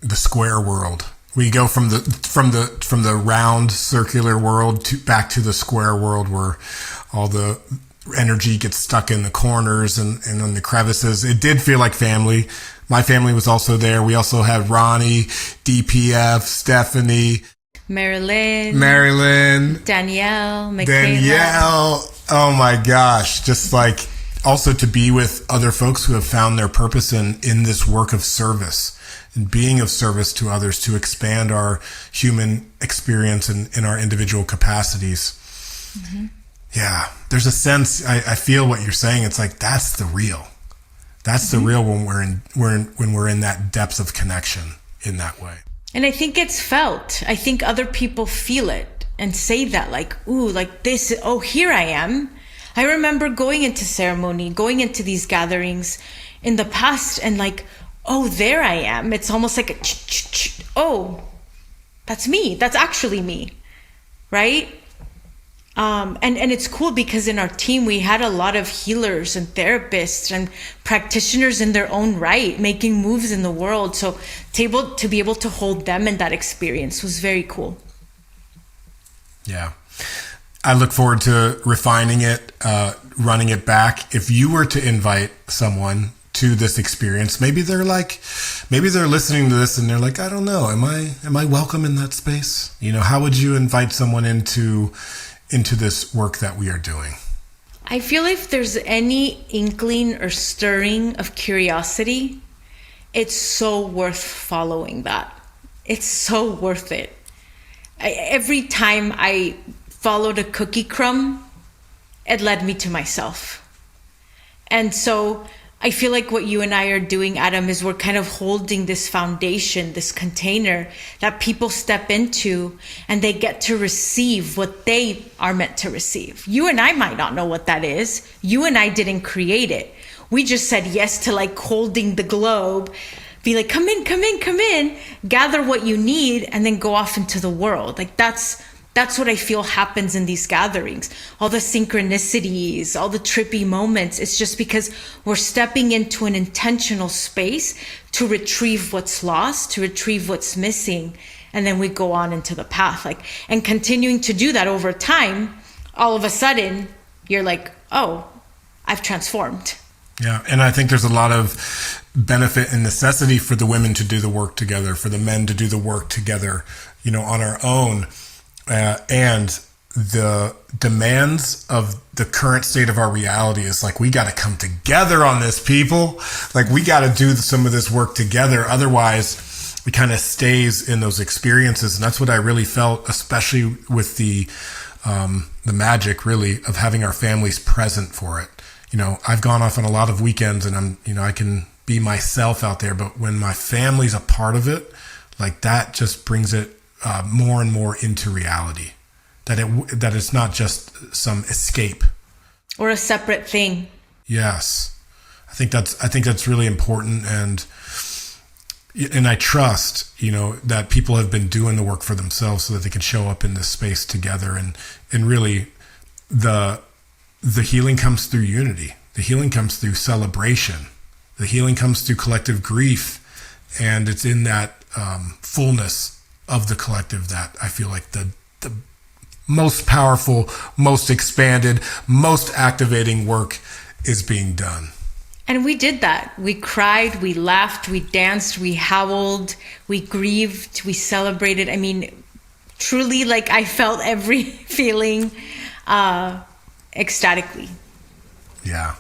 The square world. We go from the round circular world back to the square world where all the energy gets stuck in the corners and in the crevices. It did feel like family. My family was also there. We also had Ronnie, DPF, Stephanie, Marilyn, Danielle, Michaela. Oh my gosh. Just like also to be with other folks who have found their purpose in this work of service. And being of service to others to expand our human experience in our individual capacities. Mm-hmm. Yeah, there's a sense, I feel what you're saying. It's like, that's the real. That's the real when we're in that depth of connection in that way. And I think it's felt. I think other people feel it and say that like, ooh, like this, oh, here I am. I remember going into ceremony, going into these gatherings in the past and like, oh, there I am. It's almost like oh, that's me. That's actually me, right? And it's cool because in our team, we had a lot of healers and therapists and practitioners in their own right, making moves in the world. So to be able to hold them in that experience was very cool. Yeah. I look forward to refining it, running it back. If you were to invite someone to this experience, maybe they're listening to this and they're like, I don't know, am I welcome in that space? You know, how would you invite someone into this work that we are doing? I feel if there's any inkling or stirring of curiosity, it's so worth following that. It's so worth it. Every time I followed a cookie crumb, it led me to myself. And so I feel like what you and I are doing, Adam, is we're kind of holding this foundation, this container that people step into and they get to receive what they are meant to receive. You and I might not know what that is. You and I didn't create it. We just said yes to like holding the globe, be like, come in, gather what you need and then go off into the world. Like that's what I feel happens in these gatherings. All the synchronicities, all the trippy moments. It's just because we're stepping into an intentional space to retrieve what's lost, to retrieve what's missing. And then we go on into the path. And continuing to do that over time, all of a sudden, you're like, oh, I've transformed. Yeah, and I think there's a lot of benefit and necessity for the women to do the work together, for the men to do the work together, on our own. And the demands of the current state of our reality is like, we got to come together on this, people. Like, we got to do some of this work together. Otherwise, it kind of stays in those experiences. And that's what I really felt, especially with the magic, really, of having our families present for it. I've gone off on a lot of weekends and I can be myself out there, but when my family's a part of it, like, that just brings it more and more into reality. That it's not just some escape or a separate thing. Yes, I think that's really important, and I trust that people have been doing the work for themselves so that they can show up in this space together, and really the healing comes through unity. The healing comes through celebration. The healing comes through collective grief, and it's in that fullness of the collective that I feel like the most powerful, most expanded, most activating work is being done. And we did that. We cried, we laughed, we danced, we howled, we grieved, we celebrated. I mean, truly, like, I felt every feeling ecstatically. Yeah.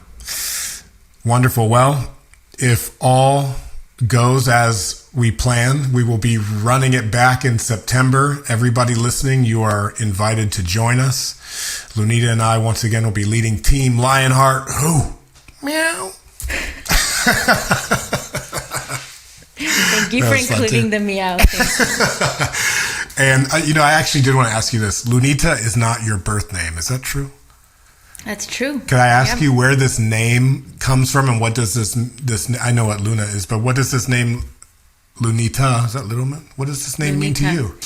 Wonderful. Well, if all goes as we plan, we will be running it back in September. Everybody listening, you are invited to join us. Lunita and I, once again, will be leading Team Lionheart. Who? Meow. Thank you for including the meow. And, I actually did want to ask you this. Lunita is not your birth name. Is that true? That's true. Can I ask you where this name comes from, and what does this I know what Luna is, but what does this name Lunita, is that little man? What does this name mean to you?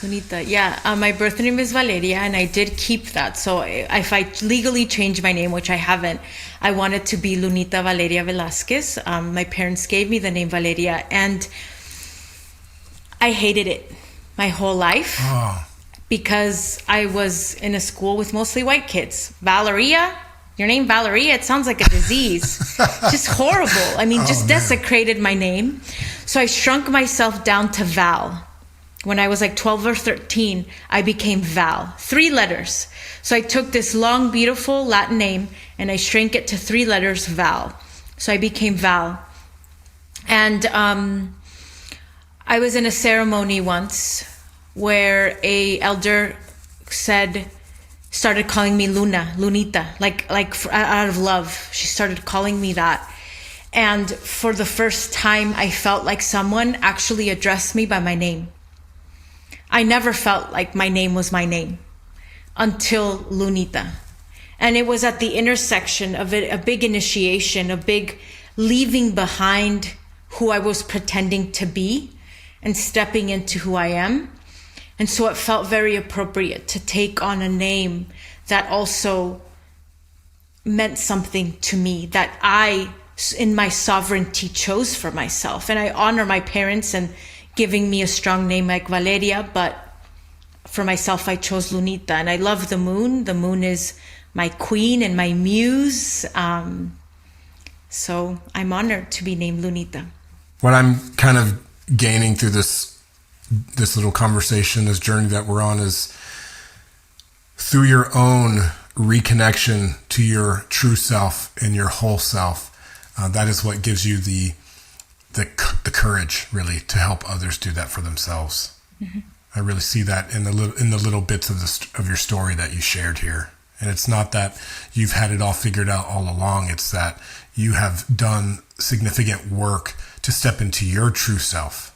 Lunita, yeah. My birth name is Valeria, and I did keep that. So if I legally change my name, which I haven't, I want it to be Lunita Valeria Velasquez. My parents gave me the name Valeria, and I hated it my whole life. Oh. Because I was in a school with mostly white kids. Valeria? Your name Valeria? It sounds like a disease. Just horrible. I mean, desecrated my name. So I shrunk myself down to Val. When I was like 12 or 13, I became Val. 3 letters. So I took this long, beautiful Latin name and I shrank it to 3 letters, Val. So I became Val. And I was in a ceremony once where a elder started calling me Lunita, like out of love. She started calling me that. And for the first time, I felt like someone actually addressed me by my name. I never felt like my name was my name until Lunita. And it was at the intersection of it, a big initiation, a big leaving behind who I was pretending to be and stepping into who I am. And so it felt very appropriate to take on a name that also meant something to me, that I, in my sovereignty, chose for myself. And I honor my parents in giving me a strong name like Valeria, but for myself, I chose Lunita. And I love the moon. The moon is my queen and my muse. So I'm honored to be named Lunita. What I'm kind of gaining through this little conversation, this journey that we're on, is through your own reconnection to your true self and your whole self. That is what gives you the courage, really, to help others do that for themselves. Mm-hmm. I really see that in the little bits of your story that you shared here. And it's not that you've had it all figured out all along. It's that you have done significant work to step into your true self.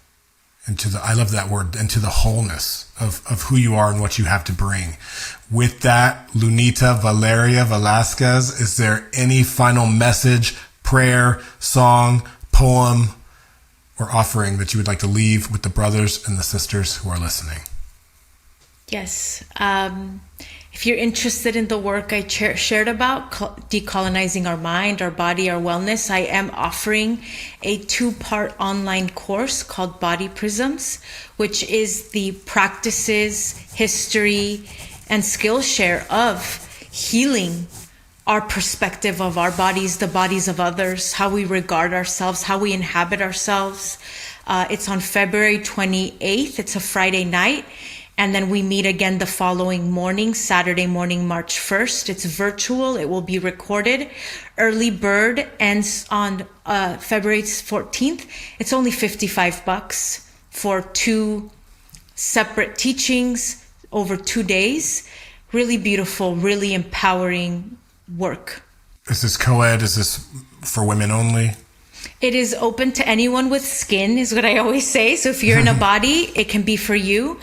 I love that word, into the wholeness of who you are and what you have to bring. With that, Lunita Valeria Velasquez, is there any final message, prayer, song, poem, or offering that you would like to leave with the brothers and the sisters who are listening? Yes. If you're interested in the work I shared about decolonizing our mind, our body, our wellness, I am offering a 2-part online course called Body Prisms, which is the practices, history, and skill share of healing our perspective of our bodies, the bodies of others, how we regard ourselves, how we inhabit ourselves. It's on February 28th. It's a Friday night. And then we meet again the following morning, Saturday morning, March 1st. It's virtual. It will be recorded. Early bird ends on February 14th. It's only $55 for 2 separate teachings over 2 days. Really beautiful, really empowering work. Is this co-ed? Is this for women only? It is open to anyone with skin, is what I always say. So if you're in a body, it can be for you.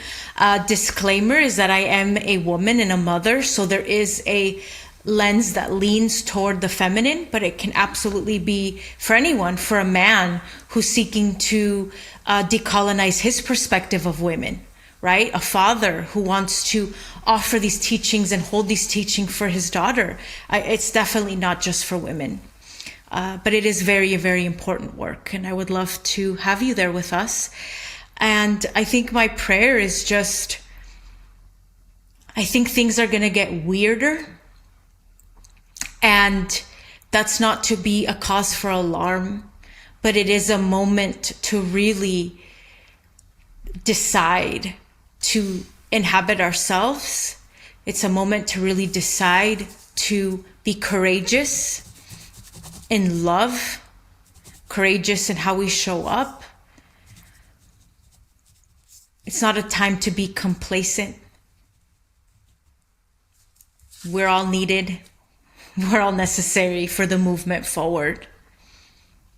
Disclaimer is that I am a woman and a mother, so there is a lens that leans toward the feminine, but it can absolutely be for anyone, for a man who's seeking to decolonize his perspective of women, right? A father who wants to offer these teachings and hold these teachings for his daughter. It's definitely not just for women. But it is very, very important work. And I would love to have you there with us. And I think my prayer is just, I think things are going to get weirder. And that's not to be a cause for alarm, but it is a moment to really decide to inhabit ourselves. It's a moment to really decide to be courageous in love, courageous in how we show up. It's not a time to be complacent. We're all needed. We're all necessary for the movement forward.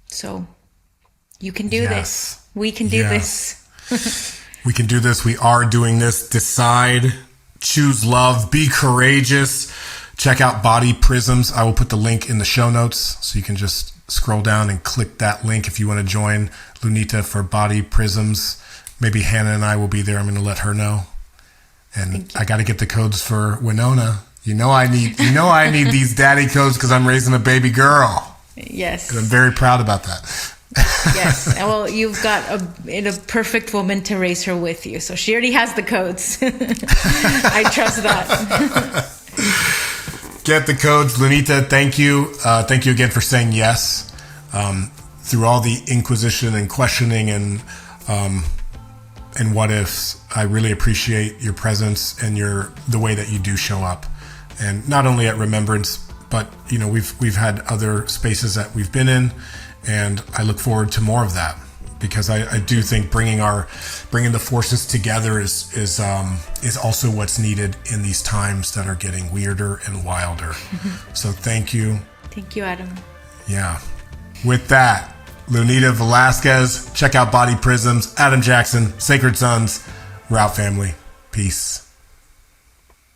So you can do this. We can do this. We can do this. We are doing this. Decide, choose love, be courageous. Check out Body Prisms. I will put the link in the show notes, so you can just scroll down and click that link if you want to join Lunita for Body Prisms. Maybe Hannah and I will be there. I'm going to let her know. And I got to get the codes for Winona. You know I need these daddy codes because I'm raising a baby girl. Yes. And I'm very proud about that. Yes. Well, you've got a perfect woman to raise her with you. So she already has the codes. I trust that. Get the codes. Lunita, thank you. Thank you again for saying yes. Through all the inquisition and questioning and what ifs, I really appreciate your presence and the way that you do show up. And not only at Remembrance, but we've had other spaces that we've been in, and I look forward to more of that, because I do think bringing the forces together is also what's needed in these times that are getting weirder and wilder. Mm-hmm. So thank you. Thank you, Adam. Yeah. With that, Lunita Velasquez, check out Body Prisms, Adam Jackson, Sacred Sons. We're out, family. Peace.